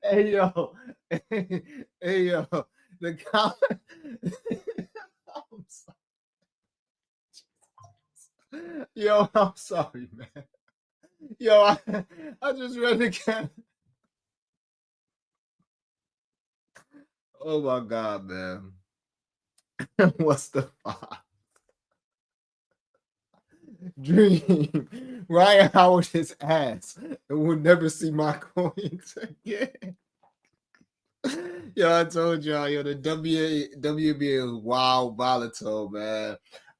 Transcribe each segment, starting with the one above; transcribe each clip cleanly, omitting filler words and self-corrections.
Hey yo, hey yo, the count. I'm Yo, I'm sorry, man. Yo, I just read the count. Oh my god, man. What's the five? Dream. Ryan Howard his ass and will never see my coins again. Yo, I told y'all, yo, the WNBA is wild, volatile, man.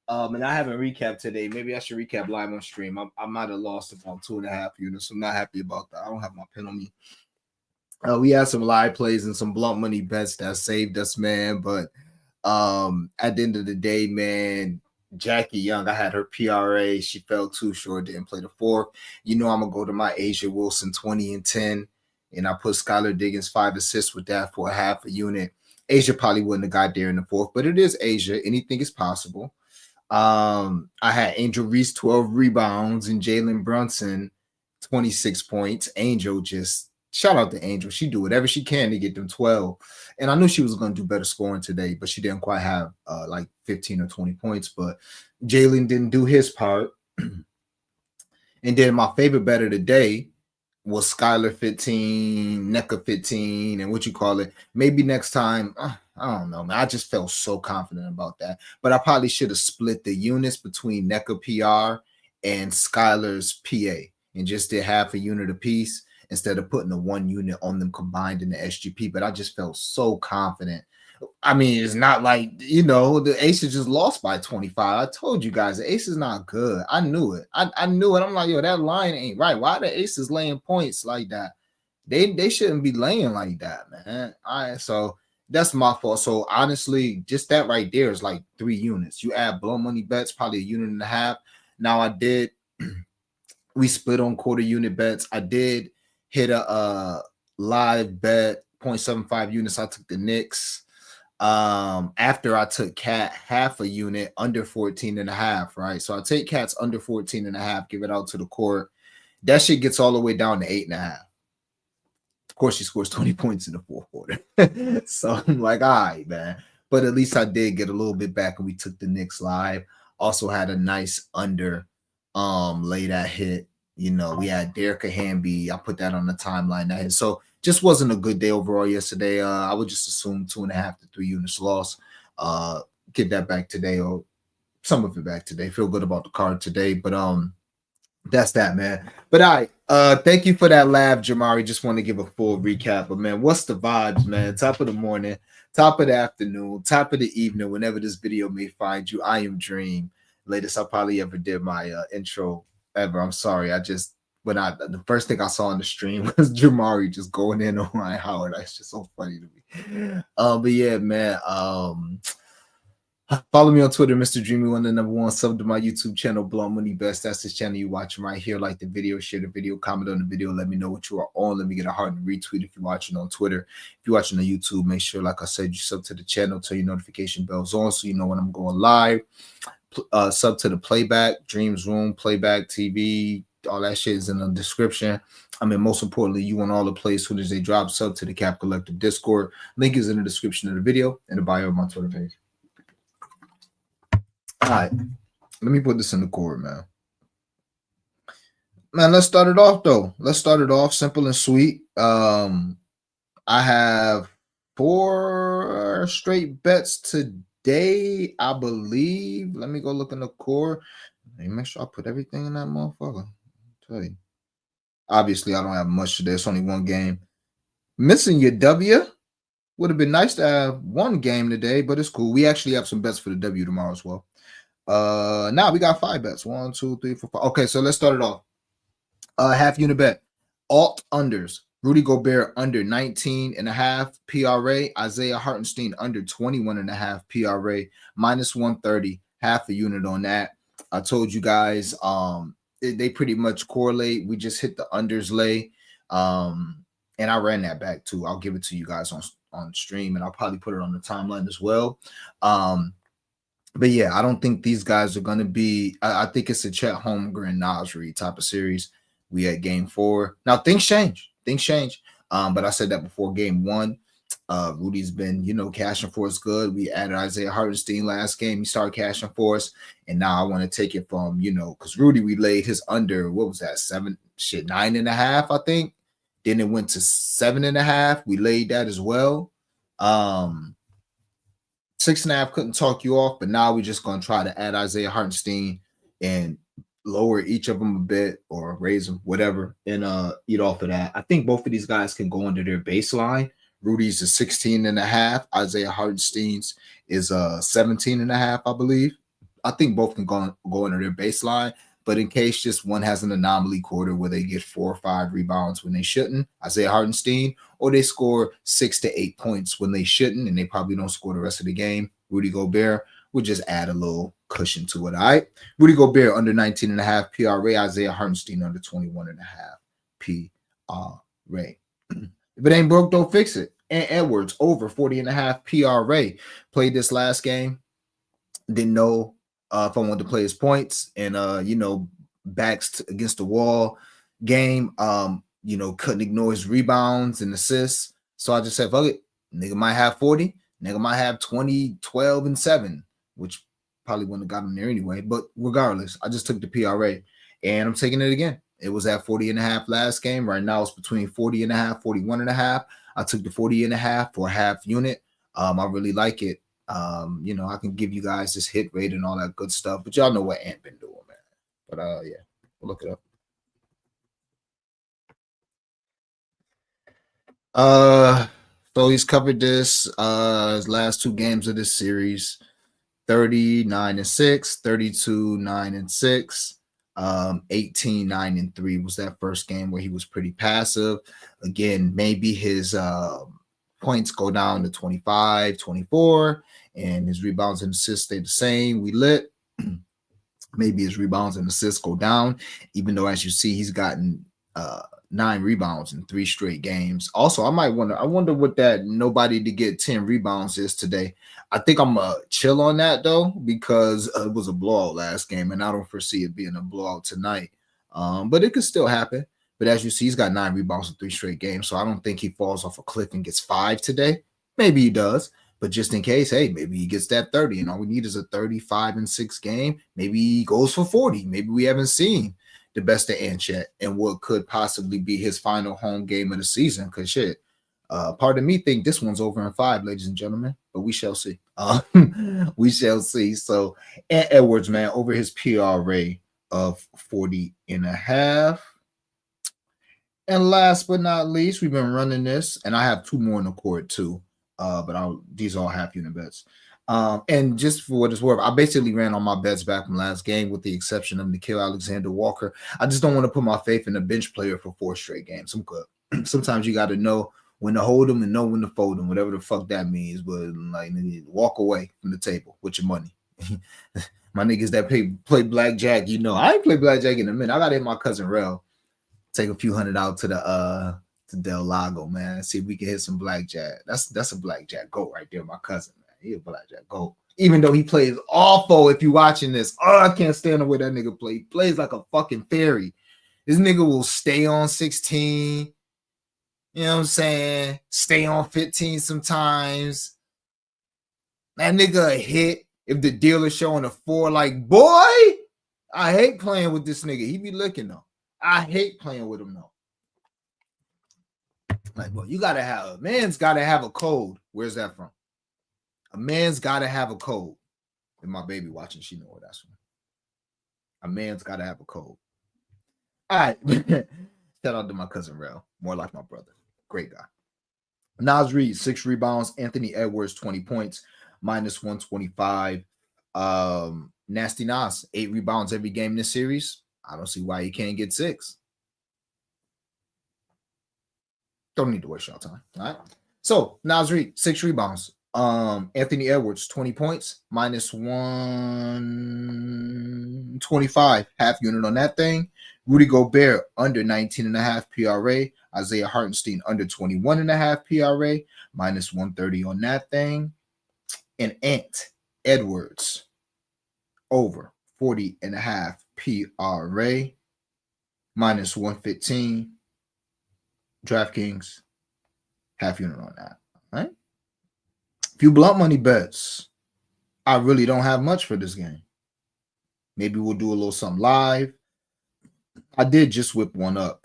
And I haven't recapped today. Maybe I should recap live on stream. I might have lost about 2.5 units. I'm not happy about that. I don't have my pen on me. We had some live plays and some blunt money bets that saved us, man. But at the end of the day, man, Jackie Young, I had her PRA. She fell too short, didn't play the fourth. You know, I'm gonna go to my Asia Wilson 20 and 10, and I put Skylar Diggins 5 assists with that for a half a unit. Asia probably wouldn't have got there in the fourth, but it is Asia. Anything is possible. I had Angel Reese 12 rebounds and Jalen Brunson 26 points. Angel just shout out to Angel. She do whatever she can to get them 12. And I knew she was going to do better scoring today, but she didn't quite have like 15 or 20 points. But Jalen didn't do his part. And then my favorite bet of the day was Skylar 15, NECA 15, and what you call it. Maybe next time, I don't know, man. I just felt so confident about that. But I probably should have split the units between NECA PR and Skylar's PA and just did half a unit apiece instead of putting the 1 unit on them combined in the SGP. But I just felt so confident. I mean, it's not like, you know, the Aces just lost by 25. I told you guys, the Aces not good. I knew it. I knew it. I'm like, yo, that line ain't right. Why the Aces laying points like that? They shouldn't be laying like that, man. All right, so that's my fault. So honestly, just that right there is like 3 units. You add blow money bets, probably a unit and a half. Now I did we split on quarter unit bets. I did hit a live bet 0.75 units. I took the Knicks. After I took Cat half a unit under 14 and a half, right? So I take Cat's under 14 and a half, give it out to the court. That shit gets all the way down to 8.5. Of course, she scores 20 points in the fourth quarter. So I'm like, all right, man. But at least I did get a little bit back, and we took the Knicks live. Also had a nice under lay that hit. You know, we had Derrick Hamby. I put that on the timeline that hit. So just wasn't a good day overall yesterday. I would just assume 2.5 to 3 units lost. Get that back today, or some of it back today. Feel good about the card today. But that's that, man. But all right, thank you for that laugh, Jamari. Just want to give a full recap. But man, what's the vibes, man? Top of the morning, top of the afternoon, top of the evening, whenever this video may find you. I am Dream. Latest I probably ever did my intro ever. I'm sorry. The first thing I saw on the stream was Jamari just going in on Ryan Howard. That's just so funny to me. But yeah, man. Follow me on Twitter, Mr. Dreamy One, the #1. Sub to my YouTube channel, Blunt Money Best. That's this channel you're watching right here. Like the video, share the video, comment on the video. Let me know what you are on. Let me get a heart and retweet if you're watching on Twitter. If you're watching on YouTube, make sure, like I said, you sub to the channel, turn your notification bells on so you know when I'm going live. Sub to the playback, Dreams Room, Playback TV, all that shit is in the description. I mean, most importantly, you want all the plays as soon as they drop. Sub to the Cap Collective Discord. Link is in the description of the video and the bio of my Twitter page. All right, let me put this in the cord, man. Man, let's start it off though. Let's start it off simple and sweet. I have 4 straight bets today, I believe. Let me go look in the core. Let me make sure I put everything in that motherfucker. I'll tell you. Obviously, I don't have much today. It's only 1 game. Missing your W. Would have been nice to have 1 game today, but it's cool. We actually have some bets for the W tomorrow as well. Now we got 5 bets. 1, 2, 3, 4, 5. Okay, so let's start it off. Half unit bet. Alt unders. Rudy Gobert under 19.5 PRA. Isaiah Hartenstein under 21.5 PRA. -130. Half a unit on that. I told you guys they pretty much correlate. We just hit the unders lay. And I ran that back too. I'll give it to you guys on stream, and I'll probably put it on the timeline as well. But yeah, I don't think these guys are going to be. I think it's a Chet Holmgren, Nas Reed type of series. We at game 4. Now things change. things change. But I said that before game one. Rudy's been, cashing for us good. We added Isaiah Hartenstein last game. He started cashing for us. And now I want to take it from, because Rudy, we laid his under, what was that? 9.5, I think. Then it went to 7.5. We laid that as well. 6.5 couldn't talk you off, but now we're just going to try to add Isaiah Hartenstein and lower each of them a bit or raise them, whatever, and eat off of that. I think both of these guys can go under their baseline. Rudy's is 16.5. Isaiah Hartenstein's is 17.5, I believe. I think both can go under their baseline. But in case just one has an anomaly quarter where they get 4 or 5 rebounds when they shouldn't, Isaiah Hartenstein, or they score 6 to 8 points when they shouldn't, and they probably don't score the rest of the game, Rudy Gobert would just add a little cushion to it. All right. Rudy Gobert under 19.5 PRA, Isaiah Hartenstein under 21.5 PRA. If it ain't broke, don't fix it. And Edwards over 40.5 PRA. Played this last game. Didn't know if I wanted to play his points and backs against the wall game. Couldn't ignore his rebounds and assists. So I just said, fuck it. Nigga might have 40. Nigga might have 20, 12, and 7, which probably wouldn't have got him there anyway. But regardless, I just took the PRA and I'm taking it again. It was at 40.5 last game. Right now it's between 40.5, 41.5. I took the 40.5 for a half unit. I really like it. I can give you guys this hit rate and all that good stuff, but y'all know what Ant been doing, man. But yeah, we'll look it up. So he's covered this his last 2 games of this series, 39-6, 32-9-6, 18-9-3 was that first game where he was pretty passive. Again, maybe his points go down to 25, 24, and his rebounds and assists stay the same. We lit. Maybe his rebounds and assists go down, even though, as you see, he's gotten 9 rebounds in 3 straight games. Also, I wonder what that nobody to get 10 rebounds is today. I think I'm chill on that though, because it was a blowout last game, and I don't foresee it being a blowout tonight. But it could still happen. But as you see, he's got 9 rebounds in 3 straight games, so I don't think he falls off a cliff and gets 5 today. Maybe he does, but just in case, hey, maybe he gets that 30, and all we need is a 35-6 game. Maybe he goes for 40. Maybe we haven't seen the best of Ant yet, and what could possibly be his final home game of the season. Because shit, part of me think this one's over in 5, ladies and gentlemen, but we shall see. We shall see. So Ant Edwards, man, over his PRA of 40.5. And last but not least, we've been running this, and I have 2 more in the court too. But these are all half unit bets. And just for what it's worth, I basically ran on my bets back from last game, with the exception of Nickeil Alexander-Walker. I just don't want to put my faith in a bench player for 4 straight games. I'm good. Sometimes you got to know when to hold them and know when to fold them, whatever the fuck that means. But like, walk away from the table with your money. My niggas that play blackjack, I ain't play blackjack in a minute. I got to hit my cousin Rel. Take a few hundred out to the to Del Lago, man. See if we can hit some blackjack. That's a blackjack goat right there, my cousin, man. He a blackjack goat. Even though he plays awful, if you watching this, I can't stand the way that nigga play. He plays like a fucking fairy. This nigga will stay on 16. You know what I'm saying? Stay on 15 sometimes. That nigga a hit if the dealer's showing a 4. Like, boy, I hate playing with this nigga. He be looking though. I hate playing with him though. Like, well, a man's gotta have a code. Where's that from? A man's gotta have a code. And my baby watching, she know what that's from. A man's gotta have a code. All right. Shout out to my cousin Rel. More like my brother. Great guy. Naz Reid, 6 rebounds. Anthony Edwards, 20 points, -125. Nasty Nas, 8 rebounds every game in this series. I don't see why he can't get 6. Don't need to waste your time. All right. So Naz Reid, 6 rebounds. Anthony Edwards, 20 points, -125. Half unit on that thing. Rudy Gobert, under 19.5 PRA. Isaiah Hartenstein, under 21.5 PRA. -130 on that thing. And Ant Edwards, over 40.5 PRA, -115. DraftKings, half unit on that. All right. A few blunt money bets. I really don't have much for this game. Maybe we'll do a little something live. I did just whip one up.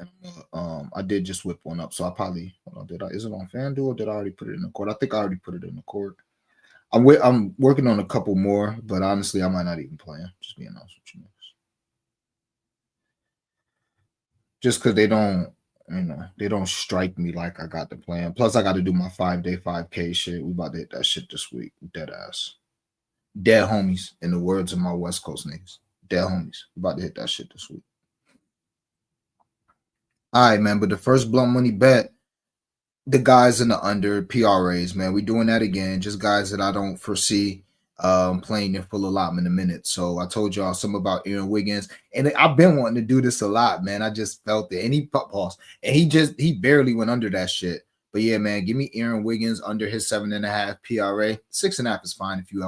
So I probably hold on, is it on FanDuel or did I already put it in the court? I think I already put it in the court. I'm working on a couple more, but honestly, I might not even play them. Just being honest with you. Just because they don't strike me like I got the plan. Plus, I got to do my 5-day 5K shit. We about to hit that shit this week. Dead ass. Dead homies, in the words of my West Coast niggas. Dead homies. We about to hit that shit this week. All right, man. But the first blunt money bet, the guys in the under PRAs, man. We doing that again. Just guys that I don't foresee playing in full allotment in a minute. So I told y'all something about Aaron Wiggins, and I've been wanting to do this a lot, man. I just felt it, and he pause, and he barely went under that shit. But yeah, man, give me Aaron Wiggins under his 7.5 PRA. 6.5 is fine if you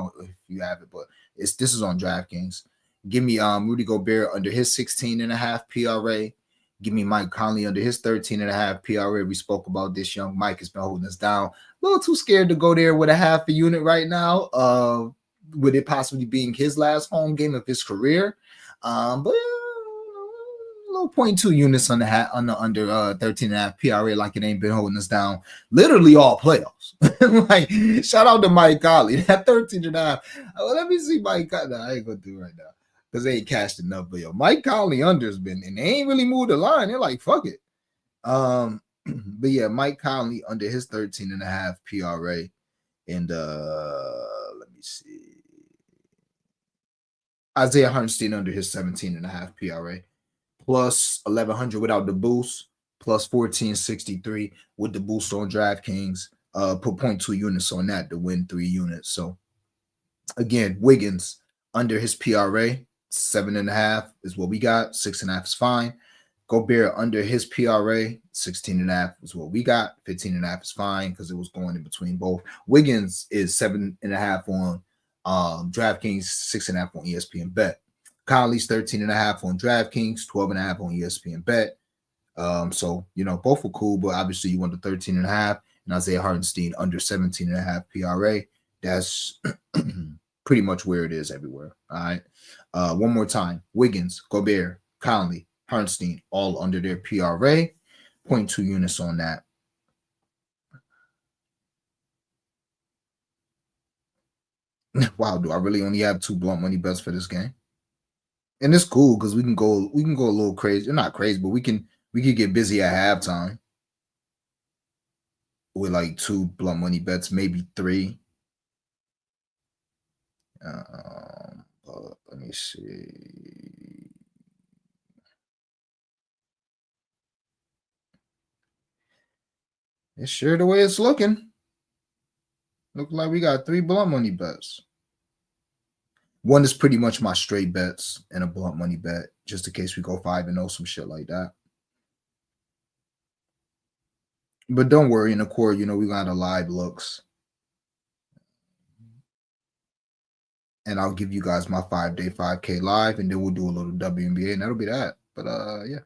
have it, but this is on DraftKings. Give me Rudy Gobert under his 16.5 PRA. Give me Mike Conley under his 13.5 PRA. We spoke about this. Young Mike has been holding us down. A little too scared to go there with a half a unit right now. With it possibly being his last home game of his career. But little 0.2 units on the under 13.5 PRA, like it ain't been holding us down literally all playoffs. Like, shout out to Mike Conley. That 13.5. Let me see Mike Conley. I ain't gonna do it right now because they ain't cashed enough. But yo, Mike Conley under's been, and they ain't really moved the line. They're like, fuck it. But yeah, Mike Conley under his 13.5 PRA. And let me see. Isaiah Hartenstein under his 17.5 PRA. Plus 1,100 without the boost. Plus 1,463 with the boost on DraftKings. Put 0.2 units on that to win 3 units. So again, Wiggins under his PRA. 7.5 is what we got. 6.5 is fine. Gobert under his PRA, 16.5 is what we got. 15.5 is fine because it was going in between both. Wiggins is 7.5 on DraftKings, 6.5 on ESPN Bet. Conley's 13.5 on DraftKings, 12.5 on ESPN Bet. So, both were cool, but obviously you want the 13.5 and Isaiah Hartenstein under 17.5 PRA. That's pretty much where it is everywhere. All right. One more time. Wiggins, Gobert, Conley, Hartenstein, all under their PRA. 0.2 units on that. Wow, do I really only have 2 blunt money bets for this game? And it's cool because we can go a little crazy. Not crazy, but we could get busy at halftime with like 2 blunt money bets, maybe 3. Let me see. It's sure the way it's looking. Look like we got 3 blunt money bets. One is pretty much my straight bets and a blunt money bet, just in case we go 5-0, some shit like that. But don't worry, in the court, we got a live looks. And I'll give you guys my 5-day 5K live, and then we'll do a little WNBA, and that'll be that. But yeah.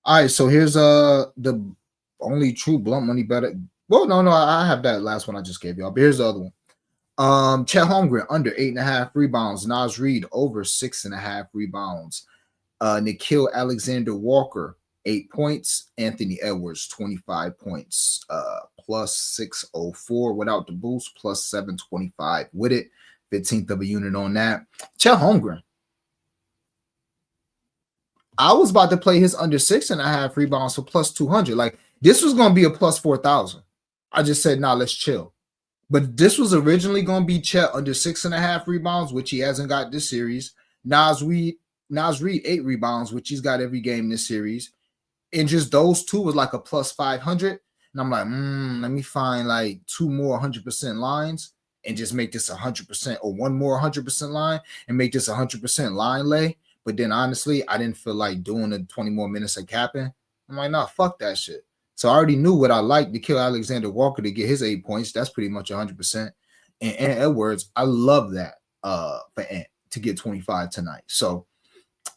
All right, so here's the only true blunt money bet. Well, no, I have that last one I just gave y'all. But here's the other one. Chet Holmgren under 8.5 rebounds. Naz Reid over 6.5 rebounds. Nickeil Alexander-Walker 8 points. Anthony Edwards 25 points. Plus 604 without the boost. Plus 725 with it. 15th of a unit on that. Chet Holmgren. I was about to play his under 6.5 rebounds for plus 200. Like, this was going to be a plus 4,000. I just said, nah, let's chill. But this was originally going to be Chet under 6.5 rebounds, which he hasn't got this series. Naz Reid 8 rebounds, which he's got every game this series. And just those 2 was like a plus 500. And I'm like, let me find like 2 more 100% lines and just make this 100%, or 1 more 100% line and make this 100% line lay. But then honestly, I didn't feel like doing the 20 more minutes of capping. I'm like, nah, fuck that shit. So I already knew what I liked to kill Alexander-Walker to get his 8 points. That's pretty much 100%. And Edwards, I love that for Ant to get 25 tonight. So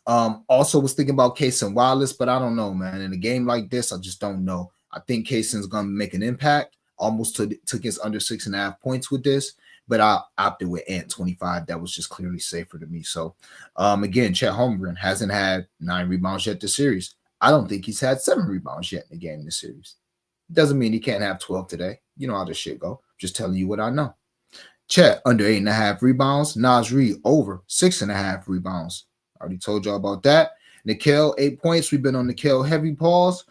also was thinking about Case and Wallace, but I don't know, man. In a game like this, I just don't know. I think Kayson's gonna make an impact. Almost took his under 6.5 points with this, but I opted with Ant 25. That was just clearly safer to me. So again, Chet Holmgren hasn't had 9 rebounds yet this series. I don't think he's had 7 rebounds yet in the game this series. Doesn't mean he can't have 12 today. You know how this shit go. Just telling you what I know. Chet under 8.5 rebounds. Naz Reid over 6.5 rebounds. Already told y'all about that. Nickel, 8 points. We've been on Nickel heavy pause.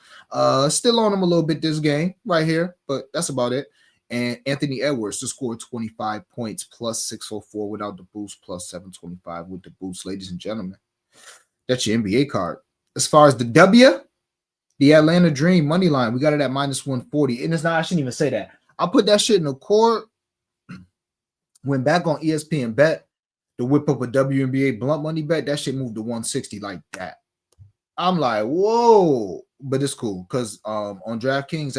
Still on him a little bit this game right here, but that's about it. And Anthony Edwards to score 25 points plus 604 without the boost, plus 725 with the boost, ladies and gentlemen. That's your NBA card. As far as the W, the Atlanta Dream money line, we got it at minus 140. And it's not, I shouldn't even say that. I put that shit in the court. Went back on ESPN Bet to whip up a WNBA blunt money bet. That shit moved to 160 like that. I'm like, whoa. But it's cool because on DraftKings,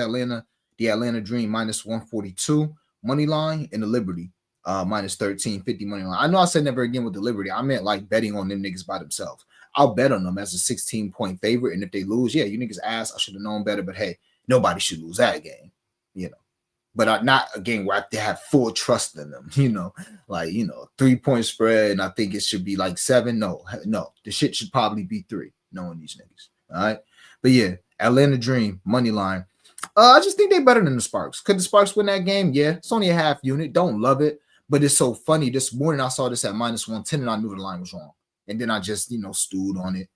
the Atlanta Dream minus 142 money line, and the Liberty minus 1350 money line. I know I said never again with the Liberty. I meant like betting on them niggas by themselves. I'll bet on them as a 16-point favorite. And if they lose, yeah, you niggas ass. I should have known better. But hey, nobody should lose that game, you know. But not a game where I have to have full trust in them, you know, like, you know, 3-point spread. And I think it should be like 7. No, the shit should probably be 3, knowing these niggas. All right. But yeah, Atlanta Dream money line. I just think they're better than the Sparks. Could the Sparks win that game? Yeah. It's only a half unit. Don't love it. But it's so funny. This morning I saw this at minus 110 and I knew the line was wrong. And then I just, you know, stewed on it.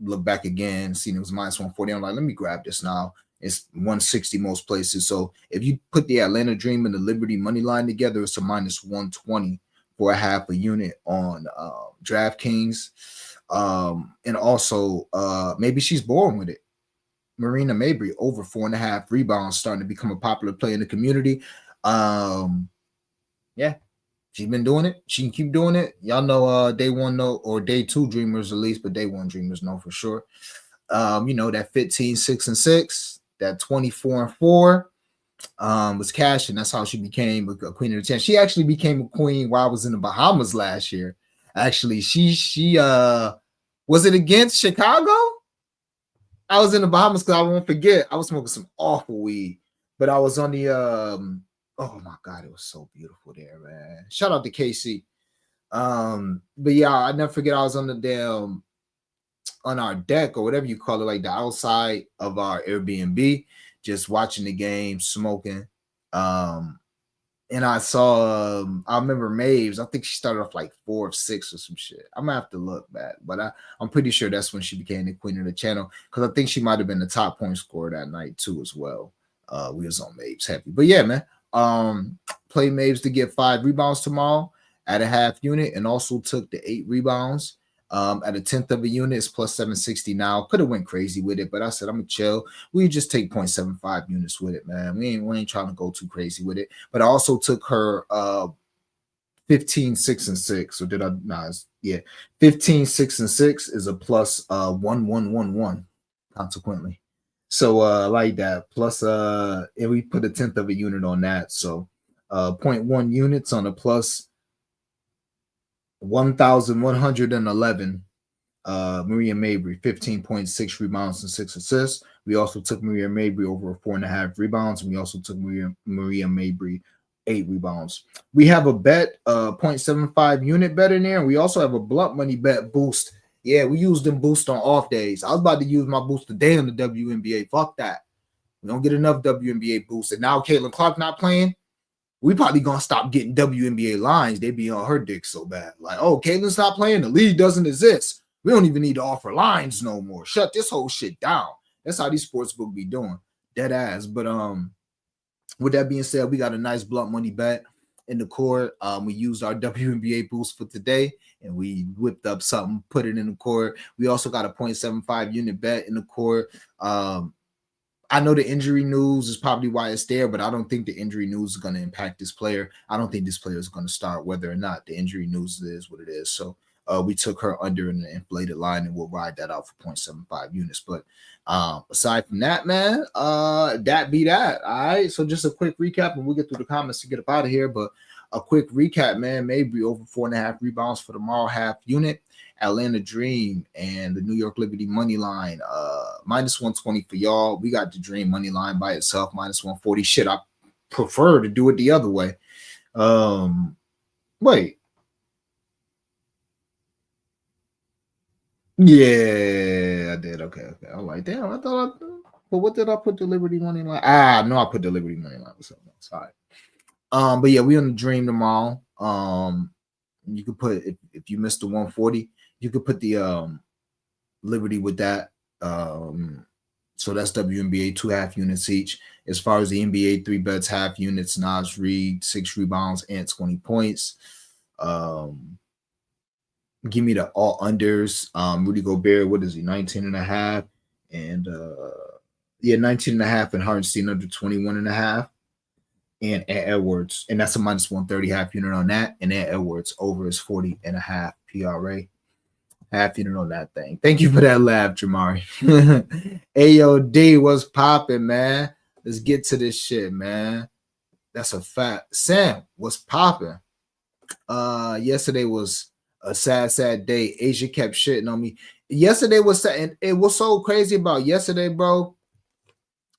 Look back again, seen it was minus 140. I'm like, let me grab this now. It's 160 most places. So if you put the Atlanta Dream and the Liberty money line together, it's a minus 120 for a half a unit on DraftKings. And also maybe she's born with it. Marina Mabry over 4.5 rebounds, starting to become a popular play in the community. Yeah, she's been doing it. She can keep doing it. Y'all know day 1 know, or day 2 dreamers at least, but day 1 dreamers know for sure. You know, that 15, 6 and 6, that 24 and 4 was cashing. That's how she became a queen of the 10. She actually became a queen while I was in the Bahamas last year. Actually, she was it against Chicago? I was in the Bahamas because I won't forget. I was smoking some awful weed, but I was on the oh my God, it was so beautiful there, man. Shout out to KC. But yeah, I never forget I was on the damn on our deck or whatever you call it, like the outside of our Airbnb, just watching the game, smoking. And I saw, I remember Maves. I think she started off like 4 of 6 or some shit. I'm gonna have to look back, but I'm pretty sure that's when she became the queen of the channel, because I think she might have been the top point scorer that night too as well. We was on Maves heavy, but yeah, man. Play Maves to get 5 rebounds tomorrow at a half unit, and also took the 8 rebounds. At a 1/10 of a unit, it's plus 760 now. Could have went crazy with it, but I said I'm gonna chill. We just take 0.75 units with it, man. We ain't trying to go too crazy with it. But I also took her 15, 6 and 6. Or did I? Nah, yeah, 15, 6 and 6 is a plus 1111. Consequently, so like that. Plus and we put a 1/10 of a unit on that. So 0.1 units on a plus 1,111. Maria Mabry, 15.6 rebounds and 6 assists. We also took Maria Mabry over 4.5 rebounds, and we also took Maria Mabry 8 rebounds. We have a bet, 0.75 unit bet in there, and we also have a blunt money bet boost. Yeah, we use them boost on off days. I was about to use my boost today on the WNBA. Fuck that. We don't get enough WNBA boost. And now Caitlin Clark not playing, we probably gonna stop getting WNBA lines. They be on her dick so bad. Like, oh, Caitlin's not playing. The league doesn't exist. We don't even need to offer lines no more. Shut this whole shit down. That's how these sportsbook be doing. Dead ass. But with that being said, we got a nice blunt money bet in the court. We used our WNBA boost for today, and we whipped up something, put it in the court. We also got a 0.75 unit bet in the court. I know the injury news is probably why it's there, but I don't think the injury news is going to impact this player. I don't think this player is going to start, whether or not the injury news is what it is. So we took her under an inflated line, and we'll ride that out for 0.75 units. But aside from that, man, that be that. All right. So just a quick recap, and we'll get through the comments to get up out of here. But a quick recap, man. Maybe over 4.5 rebounds for tomorrow, half unit. Atlanta Dream and the New York Liberty money line, minus 120 for y'all. We got the Dream money line by itself, minus 140. Shit, I prefer to do it the other way. Wait. Yeah, I did. Okay. I'm like, damn, I thought but what did I put the Liberty money line? No, I put the Liberty money line with something else. All right. But yeah, we on the Dream tomorrow. You could put if you missed the 140, you could put the Liberty with that. So that's WNBA 2.5 units each. As far as the NBA 3 bets, half units, Naz Reid, 6 rebounds and 20 points. Give me the all unders. Rudy Gobert, what is he? 19.5. And 19.5, and Hardenstein under 21.5. And Edwards, and that's a minus 130 half unit on that. And Edwards over is 40.5 PRA. Half unit on that thing. Thank you for that laugh, Jamari. AOD, what's popping, man? Let's get to this shit, man. That's a fact. Sam, what's popping? Yesterday was a sad day. Asia kept shitting on me. Yesterday was sad, and it was so crazy about yesterday, bro,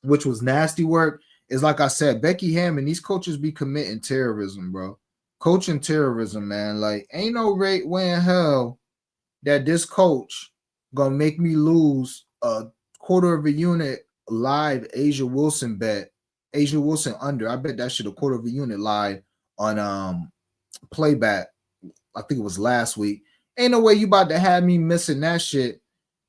which was nasty work. Is like I said, Becky Hammond, these coaches be committing terrorism, bro. Coaching terrorism, man. Like, ain't no way in hell that this coach gonna make me lose a quarter of a unit live Asia Wilson bet. Asia Wilson under. I bet that shit a quarter of a unit live on playback. I think it was last week. Ain't no way you about to have me missing that shit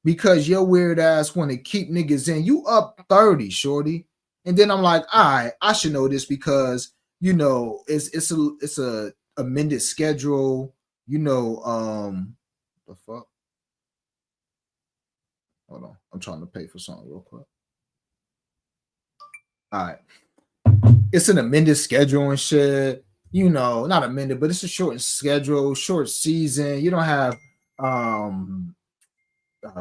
because your weird ass want to keep niggas in. You up 30, shorty. And then I'm like, all right, I should know this because it's a amended schedule. The fuck? Hold on, I'm trying to pay for something real quick. All right, it's an amended schedule and shit. Not amended, but it's a shortened schedule, short season. You don't have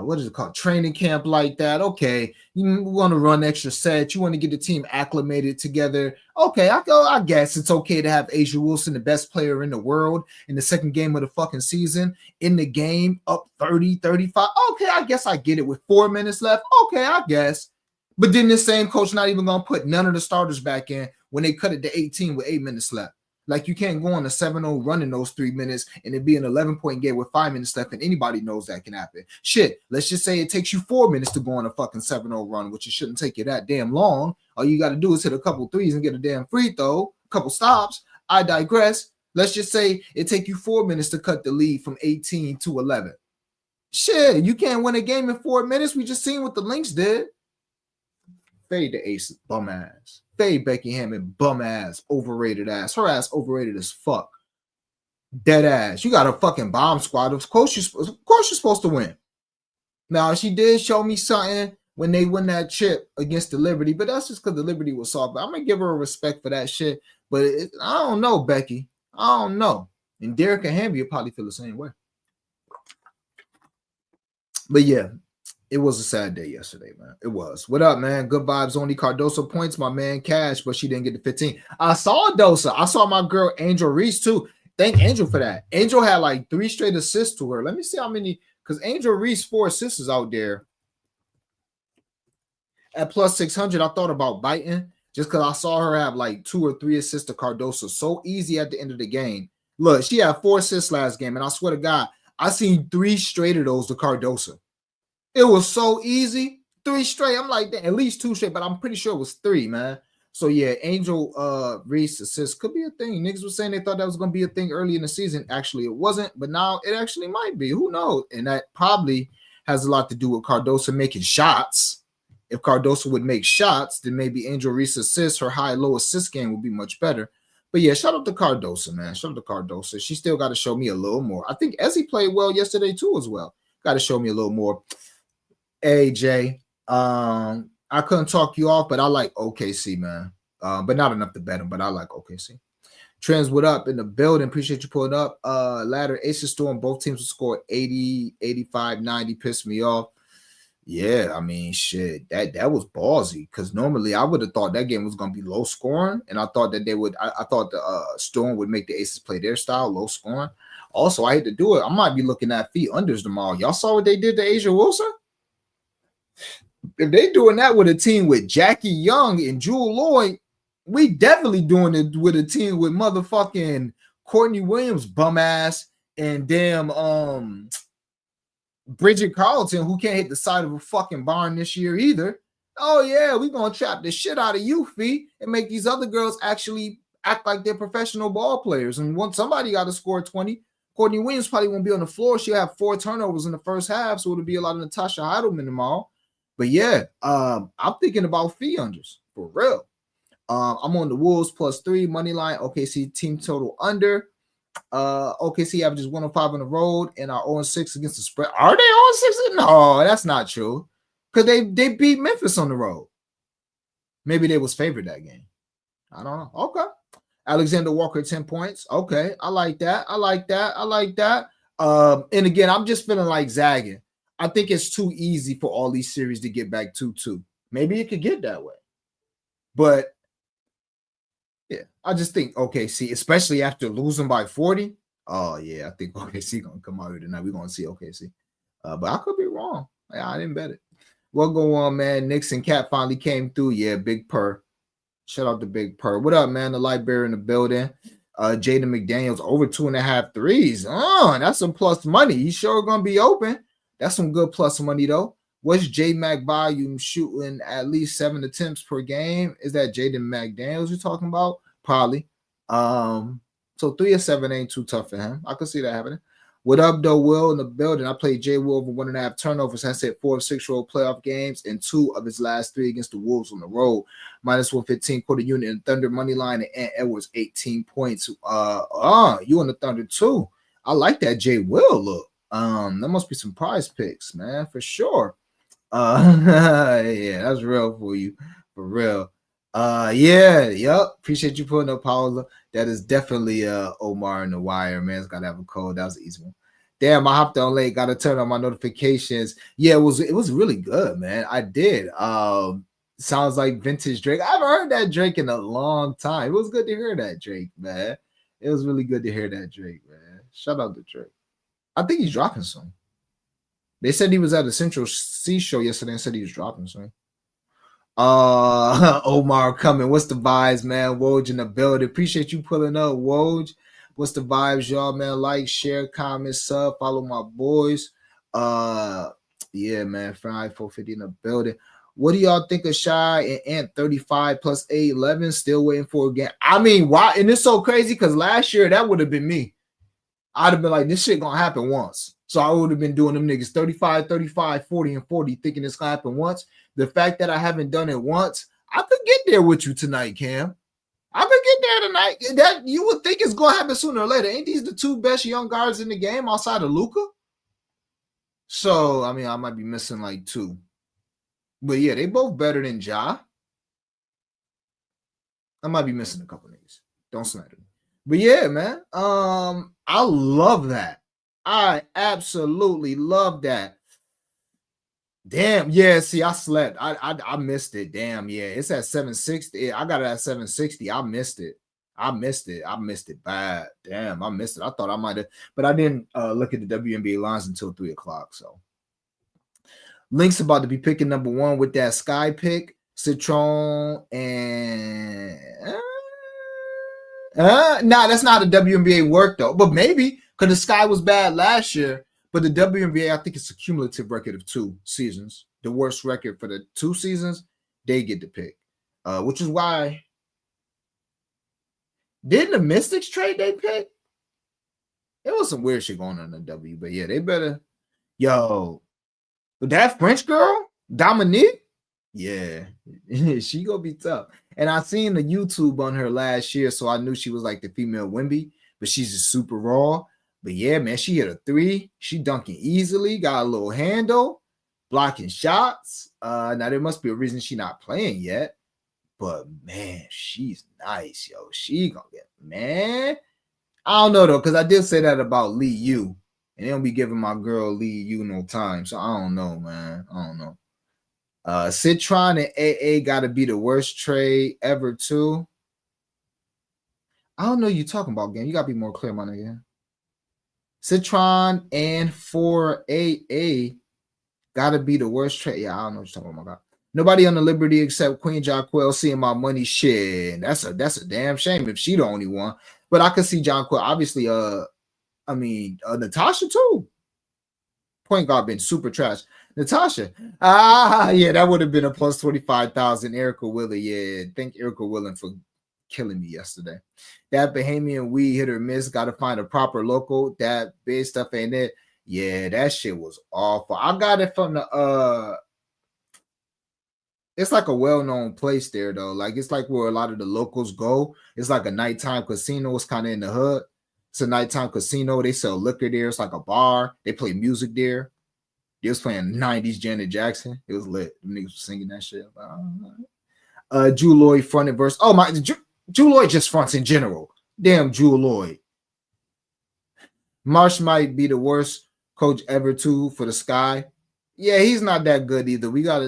what is it called? Training camp like that. Okay, you want to run extra sets. You want to get the team acclimated together. Okay, I guess it's okay to have Asia Wilson, the best player in the world, in the second game of the fucking season, in the game, up 30, 35. Okay, I guess I get it with 4 minutes left. Okay, I guess. But then the same coach not even going to put none of the starters back in when they cut it to 18 with 8 minutes left. Like, you can't go on a 7-0 run in those 3 minutes and it be an 11-point game with 5 minutes left, and anybody knows that can happen. Shit, let's just say it takes you 4 minutes to go on a fucking 7-0 run, which it shouldn't take you that damn long. All you got to do is hit a couple threes and get a damn free throw, a couple stops. I digress. Let's just say it take you 4 minutes to cut the lead from 18 to 11. Shit, you can't win a game in 4 minutes. We just seen what the Lynx did. Fade the Ace, bum ass. Fade Becky Hammond, bum ass, overrated ass. Her ass overrated as fuck. Dead ass. You got a fucking bomb squad. Of course you're supposed to win. Now, she did show me something when they win that chip against the Liberty, but that's just because the Liberty was soft. But I'm going to give her a respect for that shit. But I don't know, Becky. I don't know. And Derek and Hamby will probably feel the same way. But yeah, it was a sad day yesterday, man. It was. What up, man? Good vibes. Only Cardoso points, my man Cash, but she didn't get the 15. I saw Dosa. I saw my girl Angel Reese too. Thank Angel for that. Angel had like 3 straight assists to her. Let me see how many, because Angel Reese 4 assists out there. At plus 600, I thought about biting just because I saw her have like 2 or 3 assists to Cardoso. So easy at the end of the game. Look, she had 4 assists last game, and I swear to God, I seen 3 straight of those to Cardoso. It was so easy. 3 straight. I'm like, at least 2 straight, but I'm pretty sure it was 3, man. So yeah, Angel Reese assists could be a thing. Niggas was saying they thought that was going to be a thing early in the season. Actually, it wasn't, but now it actually might be. Who knows? And that probably has a lot to do with Cardoso making shots. If Cardoso would make shots, then maybe Angel Reese assists, her high-low assist game would be much better. But yeah, shout out to Cardoso, man. Shout out to Cardoso. She still got to show me a little more. I think Ezzy played well yesterday too as well. Got to show me a little more. Hey, Jay. I couldn't talk you off, but I like OKC, man. But not enough to bet him, but I like OKC. Trends, what up in the building? Appreciate you pulling up. Ladder, Aces Storm, both teams will score 80, 85, 90. Pissed me off. Yeah, I mean, shit, that was ballsy because normally I would have thought that game was going to be low scoring, and I thought that they would. I thought the Storm would make the Aces play their style, low scoring. Also, I hate to do it. I might be looking at fee unders tomorrow. Y'all saw what they did to Asia Wilson? If they doing that with a team with Jackie Young and Jewel Lloyd, we definitely doing it with a team with motherfucking Courtney Williams bum ass and damn Bridget Carlton, who can't hit the side of a fucking barn this year either. Oh yeah, we gonna trap the shit out of you, Fee, and make these other girls actually act like they're professional ball players. And once somebody got to score 20, Courtney Williams probably won't be on the floor. She'll have 4 turnovers in the first half, so it'll be a lot of Natasha Heidelman tomorrow. But yeah, I'm thinking about fee unders for real. I'm on the Wolves +3 money line. OKC team total under. OKC averages 105 on the road and are 0-6 against the spread. Are they 0-6? No, that's not true. Because they beat Memphis on the road. Maybe they was favored that game. I don't know. Okay. Alexander Walker, 10 points. Okay. I like that. And again, I'm just feeling like zagging. I think it's too easy for all these series to get back 2-2. Maybe it could get that way. But yeah, I just think OKC, especially after losing by 40. Oh yeah, I think OKC gonna come out here tonight. We're gonna see OKC. But I could be wrong. I didn't bet it. What go on, man? Knicks and Cat finally came through. Yeah, Big Purr. Shout out to Big Purr. What up, man? The Library in the building. Jaden McDaniels over 2.5 threes. Oh, that's some plus money. He's sure gonna be open. That's some good plus money though. What's J Mac volume shooting at least 7 attempts per game? Is that Jaden McDaniels you're talking about? Probably. So 3 or 7 ain't too tough for him. I could see that happening. What up, though, Will in the building? I played Jay Will over 1.5 turnovers. I said 4 of 6 road playoff games and 2 of his last 3 against the Wolves on the road. -115 quarter unit and Thunder money line and Ant Edwards 18 points. You on the Thunder too? I like that Jay Will look. That must be some prize picks, man, for sure. Yeah, that's real for you, for real. Yep. Appreciate you putting up, Paula. That is definitely Omar in the wire, man. It's gotta have a code. That was an easy one. Damn, I hopped on late, gotta turn on my notifications. Yeah, it was really good, man. I did. Sounds like vintage Drake. I haven't heard that Drake in a long time. It was good to hear that Drake, man. It was really good to hear that Drake, man. Shout out to Drake. I think he's dropping soon. They said he was at the Central C show yesterday and said he was dropping soon. Omar coming. What's the vibes, man? Woj in the building. Appreciate you pulling up, Woj. What's the vibes, y'all, man? Like, share, comment, sub, follow my boys. Yeah, man. Friday 450 in the building. What do y'all think of Shy and Ant 35 plus 811? Still waiting for a game. I mean, why? And it's so crazy because last year that would have been me. I'd have been like, this shit gonna happen once. So I would have been doing them niggas 35, 35, 40, and 40, thinking it's gonna happen once. The fact that I haven't done it once, I could get there with you tonight, Cam. I could get there tonight. That you would think it's gonna happen sooner or later. Ain't these the 2 best young guards in the game outside of Luka? So I mean, I might be missing like 2. But yeah, they both better than Ja. I might be missing a couple niggas. Don't slander me. But yeah, man. I love that. I absolutely love that. Damn, yeah. See, I slept. I missed it. Damn, yeah. It's at 760. I got it at 760. I missed it. I missed it bad. Damn, I missed it. I thought I might have, but I didn't look at the WNBA lines until 3 o'clock. So Link's about to be picking number 1 with that Sky pick, Citron, and nah, that's not a WNBA work though. But maybe because the Sky was bad last year. But the WNBA, I think it's a cumulative record of 2 seasons. The worst record for the 2 seasons, they get the pick. Which is why didn't the Mystics trade they pick? There was some weird shit going on in the W, but yeah, they better. Yo, that French girl, Dominique, yeah, she gonna be tough. And I seen the YouTube on her last year, so I knew she was like the female Wemby, but she's just super raw. But yeah, man, she hit a 3. She dunking easily, got a little handle, blocking shots. Now there must be a reason she's not playing yet. But man, she's nice, yo. She gonna get, man. I don't know though, because I did say that about Lee Yu. And they don't be giving my girl Lee Yu no time. So I don't know, man. I don't know. Citron and AA gotta be the worst trade ever, too. I don't know you talking about, gang. You gotta be more clear, my nigga. Citron and 4AA gotta be the worst trade. Yeah, I don't know what you're talking about. My God. Nobody on the Liberty except Queen Jonquil seeing my money. Shit, that's a damn shame if she the only one. But I could see Jonquil. Obviously, Natasha too. Point guard been super trash. Natasha. Yeah, that would have been a plus 25,000. Erica Willie. Yeah, thank Erica Willing for killing me yesterday. That Bahamian weed hit or miss. Got to find a proper local. That big stuff ain't it. Yeah, that shit was awful. I got it from the it's like a well-known place there though. Like it's like where a lot of the locals go. It's like a nighttime casino. It's kind of in the hood. It's a nighttime casino. They sell liquor there. It's like a bar. They play music there. They was playing 90s Janet Jackson. It was lit. The niggas was singing that shit. Drew Lloyd fronted verse. Oh my, Drew Lloyd just fronts in general. Damn, Drew Lloyd. Marsh might be the worst coach ever too for the Sky. Yeah, he's not that good either. We got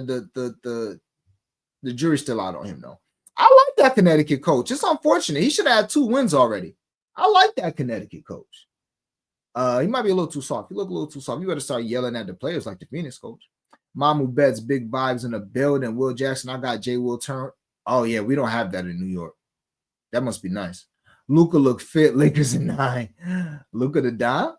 the jury's still out on him though. I like that Connecticut coach. It's unfortunate. He should have had 2 wins already. I like that Connecticut coach. He might be a little too soft. You look a little too soft. You better start yelling at the players like the Phoenix coach. Mamu bets big vibes in the building. Will Jackson, I got Jay Will turn. Oh yeah, we don't have that in New York. That must be nice. Luka look fit. Lakers in 9. Luka the dime.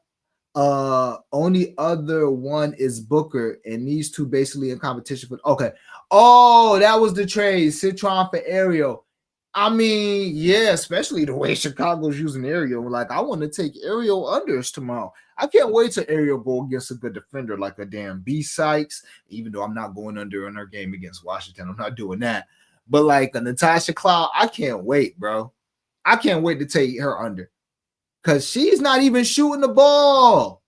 Only other one is Booker, and these two basically in competition for. Okay. Oh, that was the trade. Citron for Ariel. I mean, yeah, especially the way Chicago's using Ariel. Like, I want to take Ariel unders tomorrow. I can't wait till Ariel go against a good defender like a damn B Sykes, even though I'm not going under in her game against Washington. I'm not doing that. But like a Natasha Cloud, I can't wait, bro. I can't wait to take her under because she's not even shooting the ball.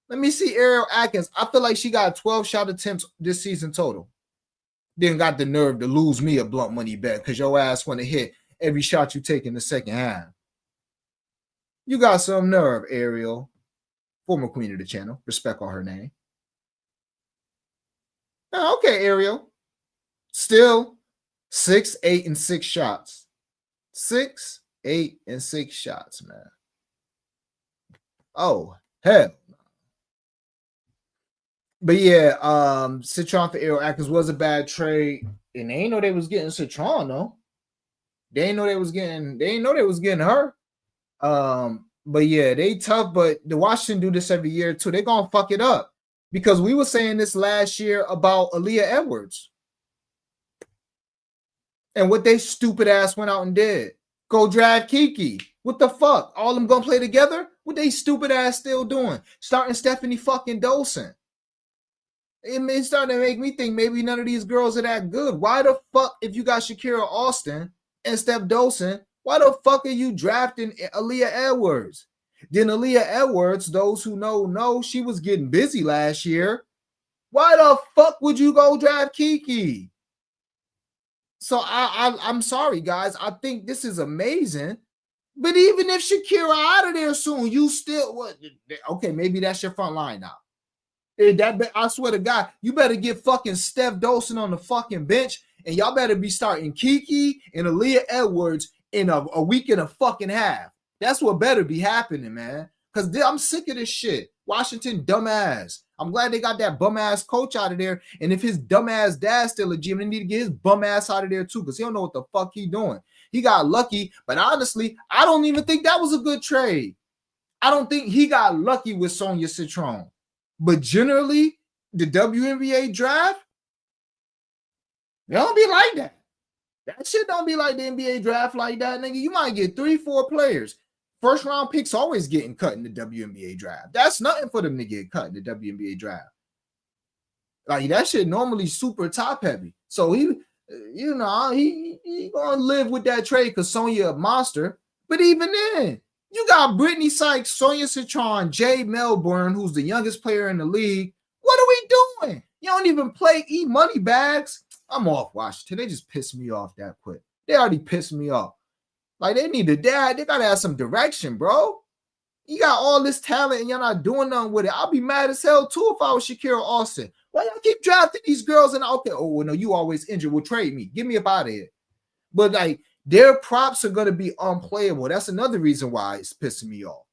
Let me see Ariel Atkins. I feel like she got 12 shot attempts this season total. Then got the nerve to lose me a blunt money bet because your ass want to hit every shot you take in the second half. You got some nerve, Ariel. Former queen of the channel. Respect on her name. Oh, okay, Ariel. Still 6, 8, and 6 shots. 6, 8, and 6 shots, man. Oh, hell. But yeah, Citron for Ariel Atkins was a bad trade, and they ain't know they was getting Citron though. They ain't know they was getting her. But yeah, they tough, but the Washington do this every year too. They gonna fuck it up because we were saying this last year about Aaliyah Edwards and what they stupid ass went out and did. Go draft Kiki. What the fuck? All of them gonna play together? What they stupid ass still doing? Starting Stephanie fucking Dolson. It's starting to make me think maybe none of these girls are that good. Why the fuck, if you got Shakira Austin and Steph Dolson, why the fuck are you drafting Aaliyah Edwards? Then Aaliyah Edwards, those who know, she was getting busy last year. Why the fuck would you go draft Kiki? So I'm sorry, guys. I think this is amazing. But even if Shakira out of there soon, you still what? Okay, maybe that's your front line now. I swear to God, you better get fucking Steph Dolson on the fucking bench, and y'all better be starting Kiki and Aaliyah Edwards in a week and a fucking half. That's what better be happening, man. Because I'm sick of this shit. Washington, dumbass. I'm glad they got that bum ass coach out of there. And if his dumb ass dad's still a GM, they need to get his bum ass out of there too, because he don't know what the fuck he doing. He got lucky, but honestly, I don't even think that was a good trade. I don't think he got lucky with Sonia Citron. But generally, the WNBA draft, it don't be like that. That shit don't be like the NBA draft like that, nigga. You might get 3-4 players. First round picks always getting cut in the WNBA draft. That's nothing for them to get cut in the WNBA draft. Like that shit normally super top heavy. So he gonna live with that trade because Sonya a monster. But even then, you got Brittany Sykes, Sonia Citron, Jay Melbourne, who's the youngest player in the league. What are we doing? You don't even play money bags. I'm off Washington. They just pissed me off that quick. They already pissed me off. Like they need to they gotta have some direction, bro. You got all this talent and you're not doing nothing with it. I'll be mad as hell too if I was Shakira Austin. Why y'all keep drafting these girls and okay, oh well, no, you always injured. Well, trade me. Get me up out of here. But like their props are gonna be unplayable. That's another reason why it's pissing me off.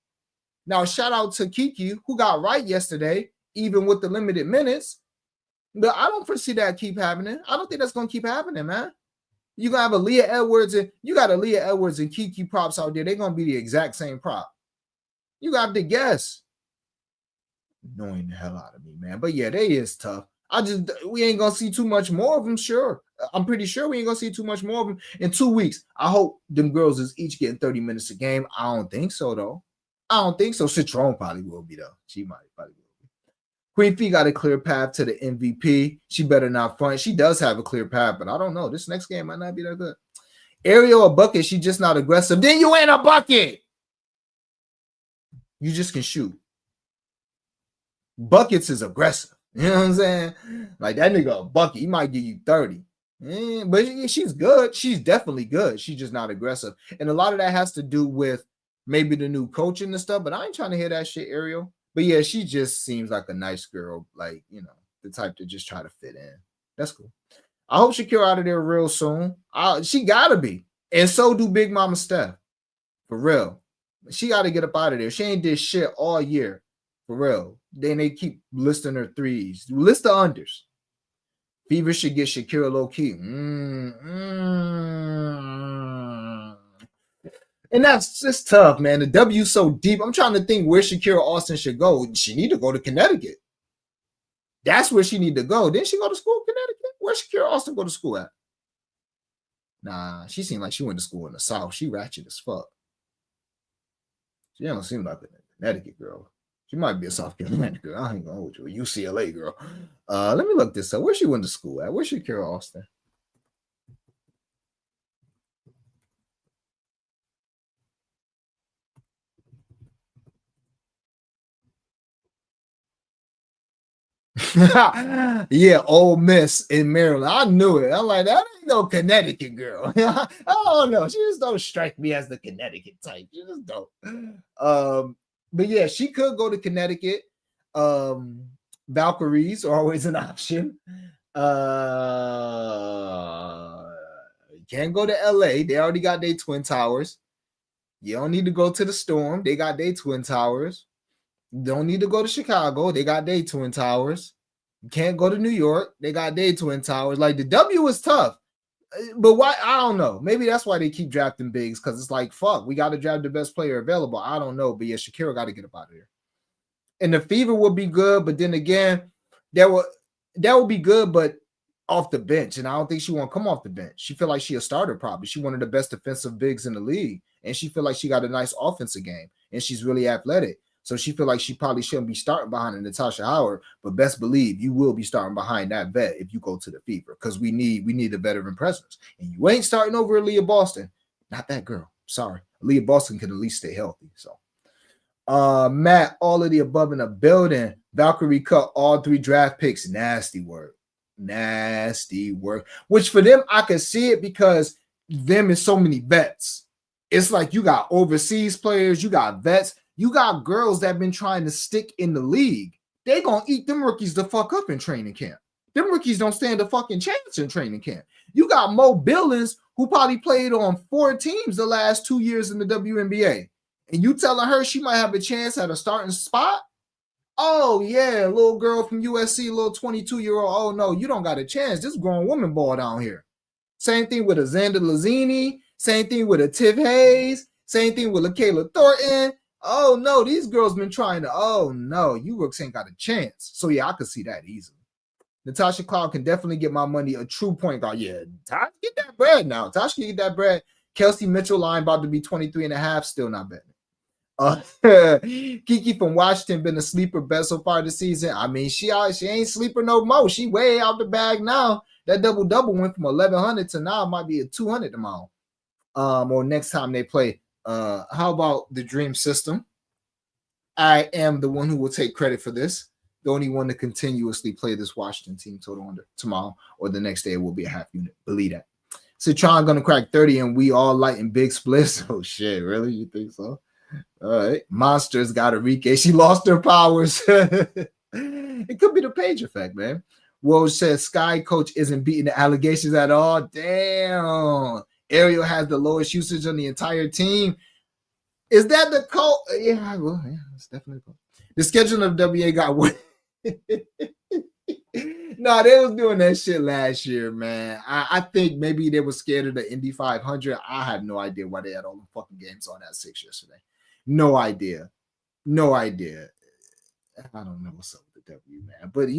Now, shout out to Kiki, who got right yesterday, even with the limited minutes. But I don't foresee that keep happening. I don't think that's going to keep happening, man. You gonna have a Leah Edwards and you got a Leah Edwards and Kiki props out there. They're gonna be the exact same prop. You got to guess. Annoying the hell out of me, man. But yeah, they is tough. We ain't gonna see too much more of them. Sure, I'm pretty sure we ain't gonna see too much more of them in 2 weeks. I hope them girls is each getting 30 minutes a game. I don't think so though. I don't think so. Citron probably will be though. She might probably will. Queen Fee got a clear path to the MVP. She better not front. She does have a clear path, but I don't know. This next game might not be that good. Ariel a bucket. She just not aggressive. Then you ain't a bucket. You just can shoot. Buckets is aggressive. You know what I'm saying? Like that nigga a bucket. He might give you 30. But she's good. She's definitely good. She's just not aggressive. And a lot of that has to do with maybe the new coaching and stuff. But I ain't trying to hear that shit, Ariel. But yeah, she just seems like a nice girl, like, you know, the type to just try to fit in. That's cool. I hope Shakira out of there real soon. She got to be. And so do Big Mama Steph. For real. She got to get up out of there. She ain't did shit all year. For real. Then they keep listing her threes. List the unders. Fever should get Shakira low-key. And that's just tough, man. The W's so deep. I'm trying to think where Shakira Austin should go. She need to go to Connecticut. That's where she need to go. Didn't she go to school in Connecticut? Where Shakira Austin go to school at? Nah, she seemed like she went to school in the South. She ratchet as fuck. She don't seem like a Connecticut girl. She might be a South Carolina girl. I ain't gonna hold you. A UCLA girl. Let me look this up. Where she went to school at? Where's Shakira Austin? Yeah, Ole Miss in Maryland. I knew it. I'm like, that ain't no Connecticut girl. I don't know. She just don't strike me as the Connecticut type. She just don't. But yeah, she could go to Connecticut. Valkyries are always an option. Can't go to LA. They already got their Twin Towers. You don't need to go to the Storm. They got their Twin Towers. Don't need to go to Chicago. They got their Twin Towers. You can't go to New York. They got their Twin Towers. Like, the W is tough. But why? I don't know. Maybe that's why they keep drafting bigs, because it's like, fuck, we got to draft the best player available. I don't know. But yeah, Shakira got to get up out of here. And the Fever would be good, but then again, that would be good, but off the bench. And I don't think she want to come off the bench. She feel like she a starter probably. She one of the best defensive bigs in the league. And she feel like she got a nice offensive game. And she's really athletic. So she feel like she probably shouldn't be starting behind Natasha Howard, but best believe you will be starting behind that vet if you go to the Fever, because we need a veteran presence. And you ain't starting over Aaliyah Boston. Not that girl. Sorry. Aaliyah Boston can at least stay healthy. So Matt, all of the above in a building. Valkyrie cut all 3 draft picks. Nasty work. Which for them, I could see it because them is so many vets. It's like you got overseas players, you got vets. You got girls that have been trying to stick in the league. They gonna eat them rookies the fuck up in training camp. Them rookies don't stand a fucking chance in training camp. You got Mo Billings, who probably played on 4 teams the last 2 years in the WNBA. And you telling her she might have a chance at a starting spot? Oh, yeah, little girl from USC, little 22-year-old. Oh, no, you don't got a chance. This grown woman ball down here. Same thing with a Xander Lazzini. Same thing with a Tiff Hayes. Same thing with a Kayla Thornton. Oh, no, these girls been trying to, oh, no, you rooks ain't got a chance. So, yeah, I could see that easily. Natasha Cloud can definitely get my money, a true point guard. Yeah, Tasha get that bread now. Tasha can get that bread. Kelsey Mitchell line about to be 23 and a half, still not betting. Kiki from Washington been a sleeper bet so far this season. I mean, she ain't sleeper no more. She way out the bag now. That double-double went from 1,100 to now it might be a 200 tomorrow. Or next time they play. How about the Dream System? I am the one who will take credit for this. The only one to continuously play this Washington team total under tomorrow or the next day it will be a half unit. Believe that. Citron gonna crack 30 and we all lighting big splits. Oh shit, really? You think so? All right. Monsters got Enrique. She lost her powers. It could be the Page effect, man. Woj says Sky Coach isn't beating the allegations at all. Damn. Ariel has the lowest usage on the entire team. Is that the cult? Yeah, well, yeah, it's definitely cool. The schedule of WA got what? No, they was doing that shit last year, man. I think maybe they were scared of the Indy 500. I have no idea why they had all the fucking games on that 6 yesterday. No idea. No idea. I don't know what's up with the W, man. But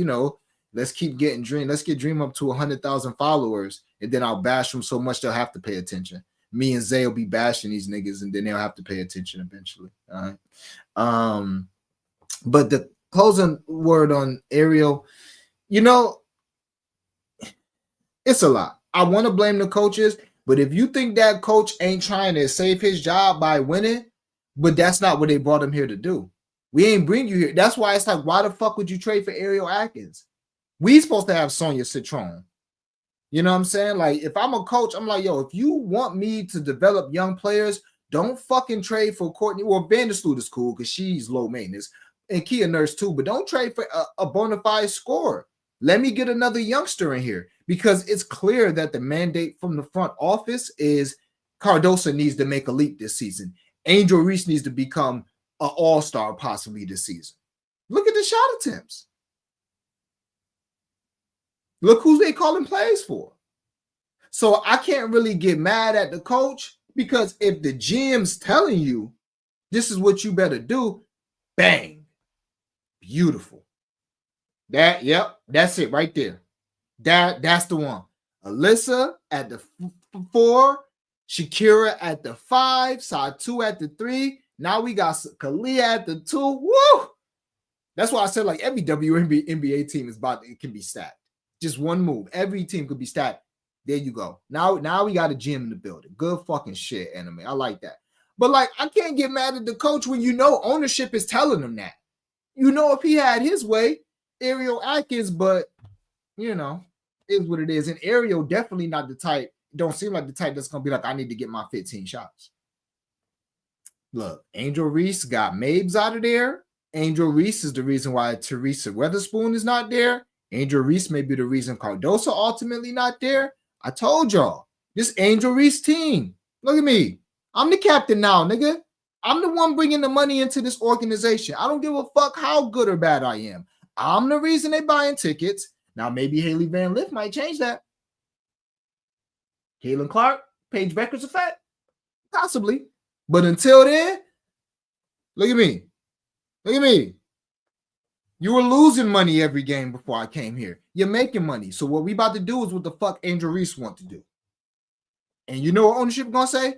let's keep getting Dream. Let's get Dream up to 100,000 followers, and then I'll bash them so much they'll have to pay attention. Me and Zay will be bashing these niggas, and then they'll have to pay attention eventually. All right. But the closing word on Ariel, it's a lot. I want to blame the coaches, but if you think that coach ain't trying to save his job by winning, but that's not what they brought him here to do. We ain't bring you here. That's why it's like, why the fuck would you trade for Ariel Atkins? We supposed to have Sonia Citron. You know what I'm saying? Like, if I'm a coach, I'm like, yo, if you want me to develop young players, don't fucking trade for Courtney. Well, Vandersloot is cool because she's low maintenance, and Kia Nurse too, but don't trade for a bona fide scorer. Let me get another youngster in here, because it's clear that the mandate from the front office is Cardoso needs to make a leap this season. Angel Reese needs to become an all-star possibly this season. Look at the shot attempts. Look who they calling plays for. So I can't really get mad at the coach, because if the GM's telling you this is what you better do, bang. Beautiful. That's it right there. That's the one. Alyssa at the 4, Shakira at the 5, Satu at the 3. Now we got Kalia at the 2. Woo! That's why I said, like, every WNBA team it can be stacked. Just one move. Every team could be stacked. There you go. Now we got a gym in the building. Good fucking shit, anime. I like that. But, like, I can't get mad at the coach when ownership is telling him that. If he had his way, Ariel Atkins, but, is what it is. And Ariel definitely not the type, don't seem like the type that's going to be like, I need to get my 15 shots. Look, Angel Reese got Mabes out of there. Angel Reese is the reason why Teresa Weatherspoon is not there. Angel Reese may be the reason Cardoso ultimately not there. I told y'all, this Angel Reese team, look at me. I'm the captain now, nigga. I'm the one bringing the money into this organization. I don't give a fuck how good or bad I am. I'm the reason they buying tickets. Now, maybe Haley Van Lith might change that. Caitlin Clark, Paige Becker's effect? Possibly. But until then, look at me. Look at me. You were losing money every game before I came here. You're making money. So what we about to do is what the fuck Angel Reese want to do. And you know what ownership going to say?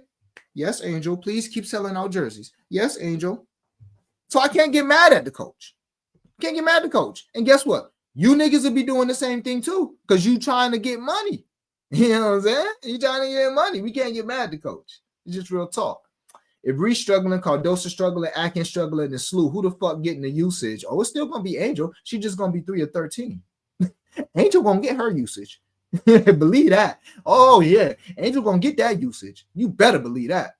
Yes, Angel, please keep selling our jerseys. Yes, Angel. So I can't get mad at the coach. Can't get mad at the coach. And guess what? You niggas will be doing the same thing too, because you trying to get money. You know what I'm saying? You trying to get money. We can't get mad at the coach. It's just real talk. If Reese struggling, Cardoso struggling, Atkins struggling, and Slew, who the fuck getting the usage? Oh, it's still going to be Angel. She just going to be 3 or 13. Angel going to get her usage. Believe that. Oh, yeah. Angel going to get that usage. You better believe that.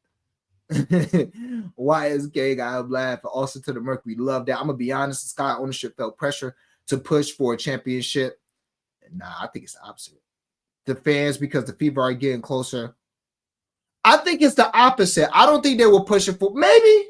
YSK got a laugh. Also to the Mercury. Love that. I'm going to be honest. The Sky ownership felt pressure to push for a championship. Nah, I think it's the opposite. The fans, because the fever are getting closer. I think it's the opposite. I don't think they were pushing for maybe.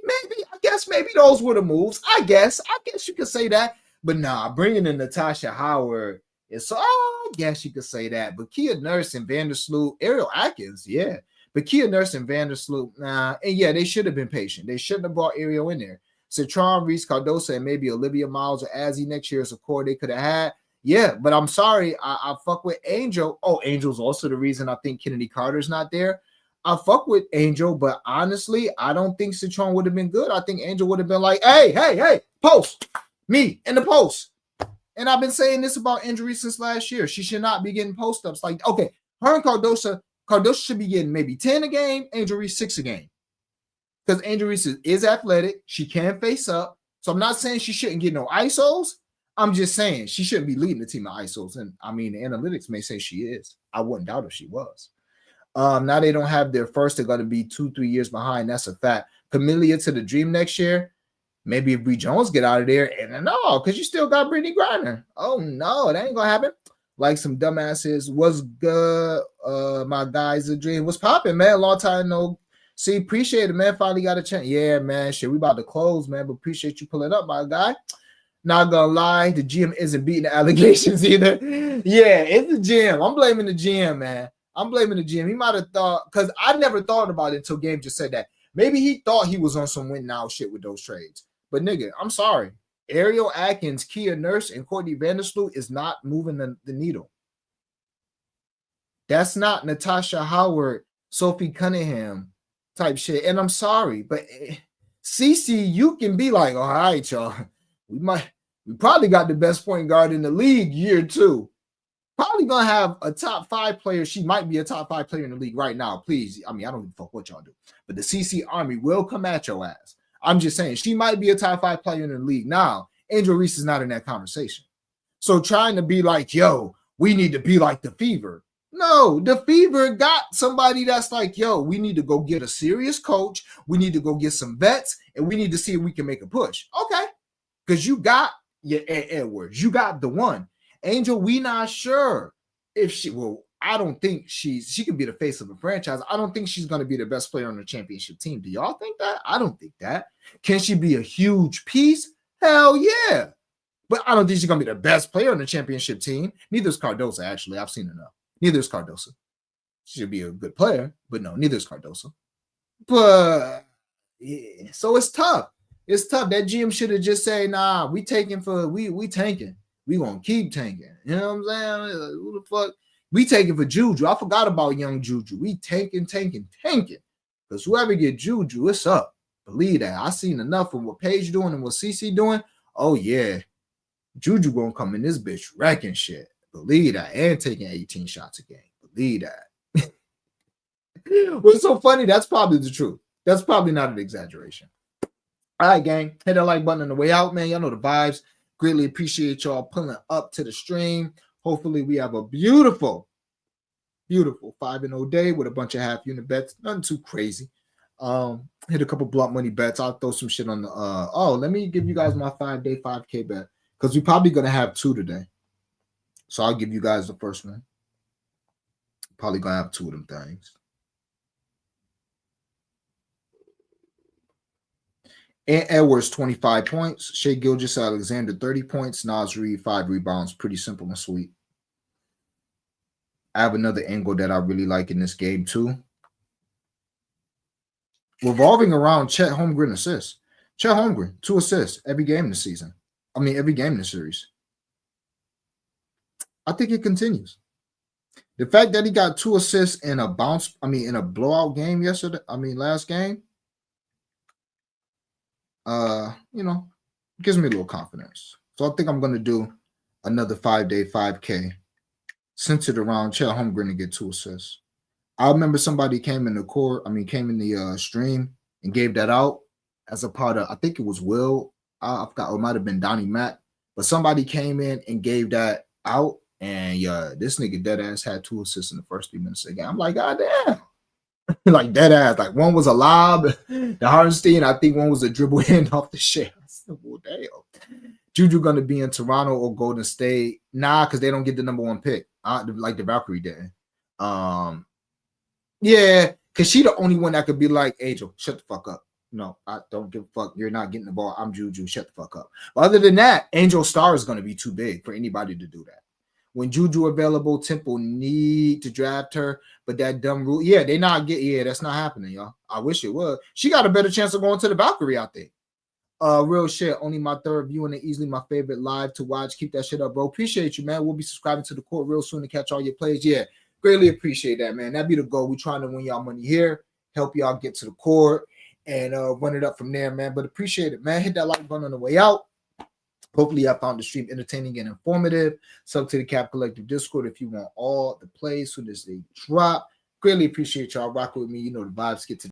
I guess maybe those were the moves. I guess you could say that. But nah, bringing in Natasha Howard is so. I guess you could say that. But Kia Nurse and Vandersloot, Ariel Atkins, yeah. But Kia Nurse and Vandersloot, nah. And yeah, they should have been patient. They shouldn't have brought Ariel in there. Citron, Reese, Cardoso, and maybe Olivia Miles or Azzy next year is a core they could have had. Yeah, but I'm sorry. I fuck with Angel. Oh, Angel's also the reason I think Kennedy Carter's not there. I fuck with Angel, but honestly, I don't think Citron would have been good. I think Angel would have been like, hey, post. Me in the post. And I've been saying this about injury since last year. She should not be getting post-ups. Like, okay, her and Cardoso should be getting maybe 10 a game, Angel Reese 6 a game. Because Angel Reese is athletic. She can face up. So I'm not saying she shouldn't get no ISOs. I'm just saying she shouldn't be leading the team of ISOs. And I mean, the analytics may say she is. I wouldn't doubt if she was. Now they don't have their first. They're going to be 2-3 years behind. That's a fact. Camellia to the Dream next year. Maybe if Bree Jones get out of there. And no, because you still got Brittany Griner. Oh, no, that ain't going to happen. Like some dumbasses. What's good? My guys, a dream. What's popping, man? Long time no See, appreciate it, man. Finally got a chance. Yeah, man. Shit, we about to close, man. But appreciate you pulling up, my guy. Not gonna lie, the GM isn't beating the allegations either. Yeah, it's the GM. I'm blaming the GM, man. I'm blaming the GM. He might have thought, because I never thought about it until Game just said that. Maybe he thought he was on some win now shit with those trades. But nigga, I'm sorry. Ariel Atkins, Kia Nurse, and Courtney Vandersloot is not moving the needle. That's not Natasha Howard, Sophie Cunningham type shit. And I'm sorry, but CC, you can be like, all right, y'all. We probably got the best point guard in the league year 2. Probably gonna have a top 5 player. She might be a top 5 player in the league right now. Please, I mean, I don't give a fuck what y'all do, but the CC Army will come at your ass. I'm just saying she might be a top 5 player in the league now. Angel Reese is not in that conversation. So trying to be like, yo, we need to be like the Fever. No, the Fever got somebody that's like, yo, we need to go get a serious coach. We need to go get some vets, and we need to see if we can make a push. Okay, because you got your Edwards. You got the one. Angel, we not sure if she will. I don't think she can be the face of a franchise. I don't think she's going to be the best player on the championship team. Do y'all think that? I don't think that. Can she be a huge piece? Hell yeah. But I don't think she's going to be the best player on the championship team. Neither is Cardoso, actually. I've seen enough. Neither is Cardoso. She should be a good player, but no, neither is Cardoso. But yeah, so it's tough. It's tough. That GM should have just said, nah, we tanking. We gonna keep tanking. You know what I'm saying? Like, who the fuck? We taking for Juju. I forgot about young Juju. We tanking. Because whoever get Juju, it's up. Believe that. I seen enough of what Paige doing and what CC doing. Oh yeah. Juju gonna come in this bitch wrecking shit. Believe that. And taking 18 shots a game. Believe that. What's so funny? That's probably the truth. That's probably not an exaggeration. All right, gang. Hit that like button on the way out, man. Y'all know the vibes. Greatly appreciate y'all pulling up to the stream. Hopefully, we have a beautiful 5-0 day with a bunch of half unit bets. Nothing too crazy. Hit a couple blunt money bets. I'll throw some shit on the let me give you guys my 5-day 5K bet. Because we're probably gonna have 2 today. So I'll give you guys the first one. Probably gonna have 2 of them things. And Edwards, 25 points. Shea Gilgeous-Alexander, 30 points. Naz Reid, 5 rebounds. Pretty simple and sweet. I have another angle that I really like in this game, too. Revolving around Chet Holmgren assists. Chet Holmgren, 2 assists every game this season. I mean, every game in the series. I think it continues. The fact that he got 2 assists in a blowout game last game, gives me a little confidence. So I think I'm going to do another 5-day 5K centered around Chet Holmgren to get 2 assists. I remember somebody came in the stream and gave that out as a part of, I think it was Will. I forgot, or it might have been Donnie Mack, but somebody came in and gave that out, and this nigga dead ass had 2 assists in the first 3 minutes of the game. I'm like, God damn. Like dead ass. Like one was a lob, the Hardenstein. I think one was a dribble in off the shell. Oh, damn. Juju gonna be in Toronto or Golden State? Nah, because they don't get the number 1 pick. Like the Valkyrie did. Yeah, because she the only one that could be like, Angel, shut the fuck up. No, I don't give a fuck. You're not getting the ball. I'm Juju. Shut the fuck up. But other than that, Angel Star is gonna be too big for anybody to do that. When Juju available, Temple need to draft her, but that dumb rule, that's not happening, y'all. I wish it would. She got a better chance of going to the Valkyrie, I think. Real shit. Only my 3rd viewing and easily my favorite live to watch. Keep that shit up, bro. Appreciate you, man. We'll be subscribing to the court real soon to catch all your plays. Yeah, greatly appreciate that, man. That'd be the goal. We're trying to win y'all money here, help y'all get to the court, and run it up from there, man. But appreciate it, man. Hit that like button on the way out. Hopefully, I found the stream entertaining and informative. Sub to the Cap Collective Discord if you want all the plays soon as they drop. Greatly appreciate y'all rocking with me. You know the vibes get to